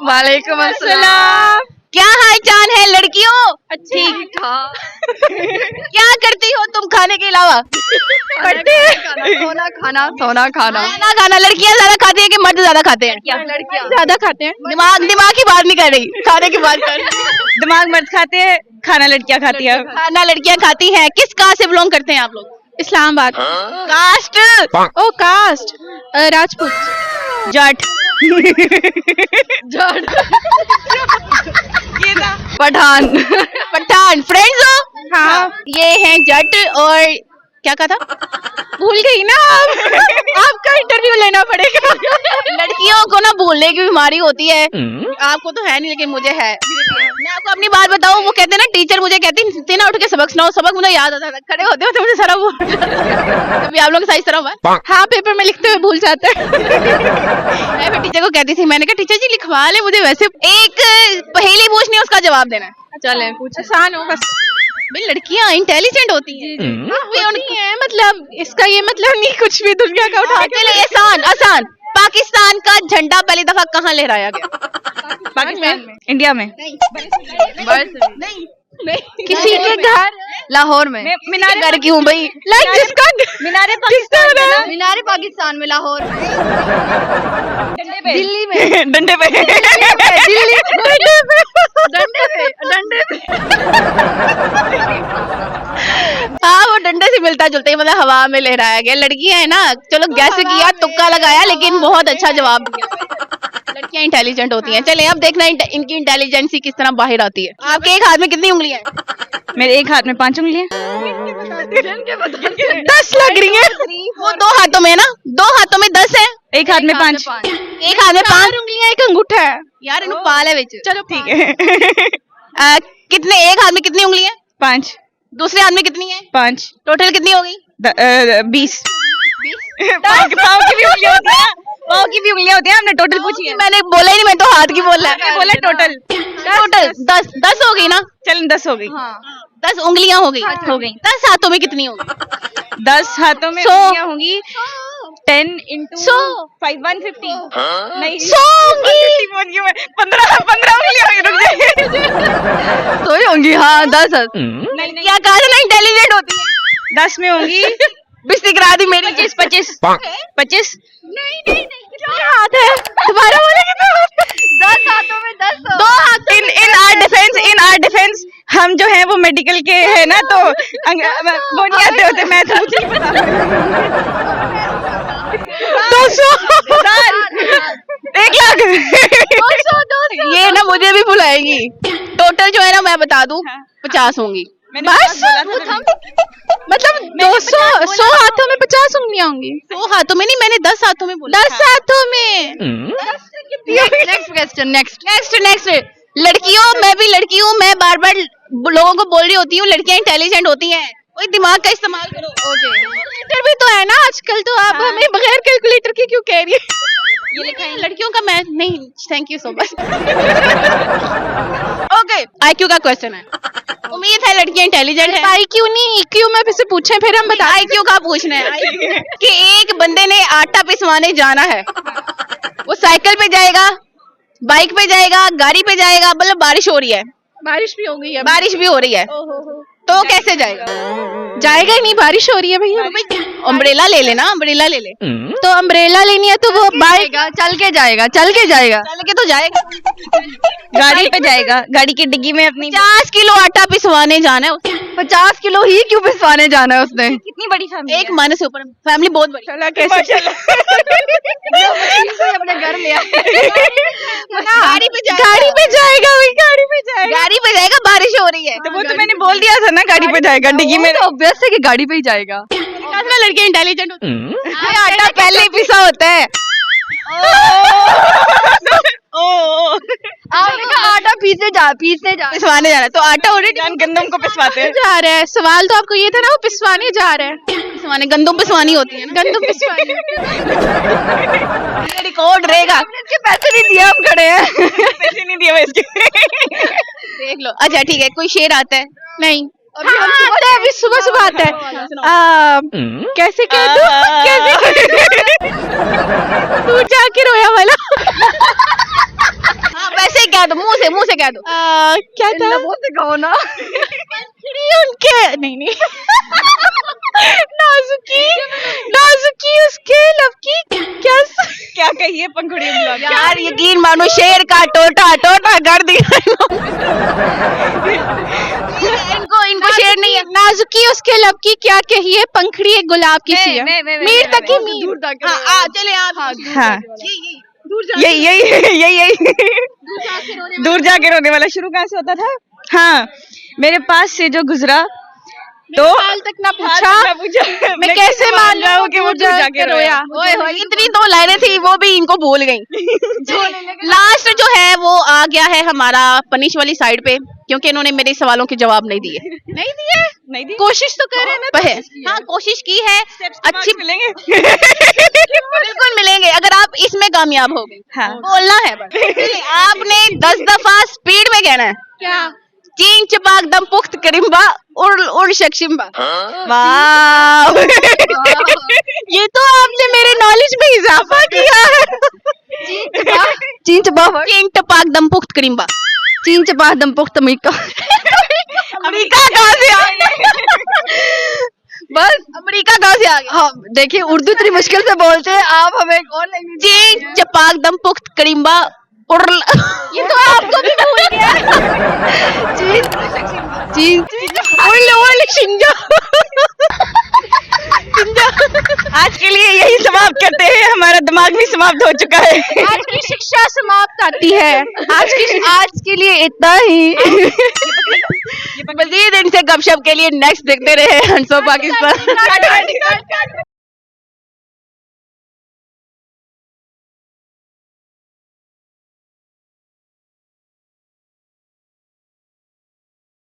वालेकुम अस्सलाम। क्या हाल चाल है लड़कियों? ठीक ठाक। क्या करती हो तुम खाने के अलावा? पढ़ते सोना खाना सोना खाना। खाना खाना। लड़कियां ज्यादा खाती है कि मर्द ज्यादा खाते हैं? लड़कियां ज्यादा खाते हैं। दिमाग की बात नहीं कर रही, खाने की बात कर रही। दिमाग मर्द खाते हैं, खाना लड़कियां खाती है। खाना लड़कियां खाती हैं। किस कास्ट से बिलोंग करते हैं आप लोग? इस्लामाबाद। कास्ट? ओ कास्ट राजपूत। जाट। पठान। पठान। फ्रेंड्स हो? हाँ। ये हैं जट और क्या कहा था? भूल गई ना आपका इंटरव्यू लेना पड़ेगा। लड़कियों को ना भूलने की बीमारी होती है। आपको तो है नहीं लेकिन मुझे है। मैं आपको अपनी बात बताऊं, वो कहते हैं ना टीचर मुझे कहती थी ना उठ के सबक सुनाओ, सबक मुझे याद आता था, खड़े होते होते मुझे सारा भूल जाता था। कभी आप लोग के साथ इस तरह हुआ? हाँ पेपर में लिखते हुए भूल जाते हैं। मैं फिर टीचर को कहती थी, मैंने कहा टीचर जी लिखवा ले मुझे, वैसे एक पहेली पूछनी है उसका जवाब देना है। चले कुछ आसान हो बस। भाई लड़कियां इंटेलिजेंट होती हैं। नहीं है मतलब इसका ये मतलब नहीं कुछ भी दुनिया का उठा के। चलिए आसान आसान। पाकिस्तान का झंडा पहली दफा कहाँ लहराया गया? पाकिस्तान में। इंडिया में। नहीं किसी के घर लाहौर में। मीनारे घर की हूँ भाई। लाइक जिसका मीनारे पाकिस्तान में ना? मीनारे पाकिस्तान में, लाहौर में, दिल्ली में। डंडे पे। दिल्ली डंडे पे। हाँ वो डंडे से मिलता जुलता ही, मतलब हवा में लहराया गया। लड़कियां है ना, चलो गैस किया, तुक्का लगाया, लेकिन बहुत अच्छा जवाब दिया। लड़कियां इंटेलिजेंट होती हैं। चले अब देखना इनकी इंटेलिजेंसी किस तरह बाहर आती है। आपके एक हाथ में कितनी उंगलियां हैं? मेरे एक हाथ में 5 उंगलियां। 10 लग रही है। वो 2 हाथों में है ना, 2 हाथों में 10 है। एक हाथ में 5। एक हाथ में 5 उंगलियां एक अंगूठा है। यार इन्हों पाल है विच। चलो ठीक है। कितने, एक हाथ में कितनी उंगलियां? 5। दूसरे हाथ में कितनी है? 5। टोटल कितनी हो गई? 20। पाँव की भी उंगलियां होती है। पाँव की भी उंगलियां होती हैं। हमने टोटल पूछी है। मैंने बोला ही नहीं, मैं तो हाथ की बोल रहा है। बोला टोटल। टोटल 10 हो गई ना? चल 10 हो गई। 10 उंगलियां हो गई। 10 हाथों में कितनी होगी? 10 हाथों में 100 उंगलियां होंगी। 10 into 5 150। नहीं 100 होंगी। 15 उंगलियां होंगी। रुक जाइए। तो ही होंगी। हाँ 10। नहीं क्या कहा था ना इंटेलिजेंट होती है? 10 में होंगी। बिस्ती करा दी मेरी। 25। नहीं क्या हाथ है तुम्हारा? बोले कि 10 हाथों में 10। 2 हाथ। इन आर डिफेंस हम जो हैं वो मेडिकल के हैं ना, तो वो नहीं आते होते, मैथ मुझे नहीं पता। 200 1 लाख। 200 ये ना मुझे भी बुलाएगी। टोटल जो है ना मैं बता दूं 50 होंगी। बस मतलब 100 हाथों में 50 उंगलियां होंगी। 100 हाथों में नहीं, मैंने 10 हाथों में बोला। 10 हाथों में। Next question. नेक्स्ट लड़कियों, मैं भी लड़की हूँ, मैं बार बार लोगों को बोल रही होती हूँ लड़कियां इंटेलिजेंट होती हैं, कोई दिमाग का इस्तेमाल करो। कैलकुलेटर भी तो है ना आजकल, तो आप हमें बगैर कैलकुलेटर के क्यों कह रही है? ये लिखा है लड़कियों का मैथ नहीं। Thank you so much. Okay IQ का क्वेश्चन है। उम्मीद है लड़कियां इंटेलिजेंट है। IQ नहीं EQ में से पूछे फिर हम बता। IQ का पूछना है कि एक बंदे ने आटा पिसवाने जाना है, वो साइकिल पे जाएगा, बाइक पे जाएगा, गाड़ी पे जाएगा, मतलब बारिश हो रही है। बारिश भी हो गई है। बारिश भी हो रही है तो कैसे जाएगा? जाएगा ही नहीं, बारिश हो रही है भैया। अम्ब्रेला ले लेना, अम्ब्रेला ले ले। तो अम्ब्रेला लेनी है तो वो बाइक चल के जाएगा चल के तो जाएगा। गाड़ी पे जाएगा, गाड़ी की डिग्गी में अपनी। 50 किलो आटा पिसवाने जाना है उसने। 50 किलो ही क्यों पिसवाने जाना है उसने? कितनी बड़ी फैमिली? एक मन से ऊपर फैमिली बहुत बड़ी। चला कैसे अपने घर ले आए। गाड़ी पे जाएगा वही गाड़ी पे जाएगा। बारिश हो रही है तो वो तो मैंने बोल दिया था ना, गाड़ी पे जाएगा, डिग्गी में। ऑब्वियस है कि गाड़ी पे ही जाएगा। लड़के इंटेलिजेंट होते हैं। आटा पहले ही पिसा होता है। आपने कहा आटा पीसने जा पिसवाने जाना, तो आटा ऑलरेडी गंदम को पिसवाते हैं। जा रहा है। सवाल तो आपको ये था ना, वो पिसवाने जा रहा है। पिसवाने, गंदम पिसवानी होती है ना। गंदम पिसवाने। रिकॉर्ड रहेगा। इसके पैसे नहीं दिए, हम खड़े हैं। पैसे नहीं दिए इसके। देख लो। अच्छा ठीक है, कोई शेर आता है? नहीं आता है, अभी सुबह आता है। कैसे कह दूं? कैसे दूर जाके रोया वाला। मुंह से कह दो। क्या था? से कहो ना। पंखड़ी उनके नहीं नाजुकी नाजुकी उसके लब की क्या क्या कहिए पंखुड़ी गुलाब? यार यकीन मानो शेर का टोटा टोटा कर दिया इनको इनको शेर नहीं है। नाजुकी उसके लब की क्या कहिए पंखड़ी एक गुलाब की सी है। मीर तक ही मीर। दूर तक। हाँ चले आप हाँ यही दूर जाके रोने वाला शुरू कहाँ से होता था? हाँ, मेरे पास से जो गुजरा तो हाल तक ना पूछा मैं कैसे मान रहा हूँ कि वो दूर जाके रोया। ओए होए इतनी दो लाइनें थी वो भी इनको भूल गई। लास्ट जो है वो आ गया है हमारा पनिश वाली साइड पे, क्योंकि इन्होंने मेरे सवालों के जवाब नहीं दिए। नहीं दी। कोशिश तो कर रहे हैं ना। हाँ कोशिश की है, अच्छी मिलेंगे। बिल्कुल मिलेंगे अगर आप इसमें कामयाब हो गए। हाँ। बोलना है बस। चलिए, आपने 10 दफा स्पीड में कहना है। क्या चीन चपाक दम पुख्त करिम्बा उड़ शक्शिम्बा। वाह ये तो आपने मेरे नॉलेज में इजाफा किया है। चीन चपाक चीन टपाक दम पुख्त करिम्बा। चीन चपाक दम पुख्त अमेरिका। अमेरिका कहाँ से आ गया? बस अमेरिका कहाँ से आ गया? हाँ देखिए उर्दू इतनी मुश्किल से बोलते हैं आप, हमें और लैंग्वेज। चीन चपाक दम पुख्त करिम्बा उड़। ये तो आपको भी भूल गया। चीन उड़ शिंजा। आज के लिए यही समाप्त करते हैं, हमारा दिमाग भी समाप्त हो चुका है। आज की शिक्षा समाप्त आती है। आज के लिए इतना ही। मजीद इनसे गपशप के लिए नेक्स्ट देखते रहे हंसो पाकिस्तान।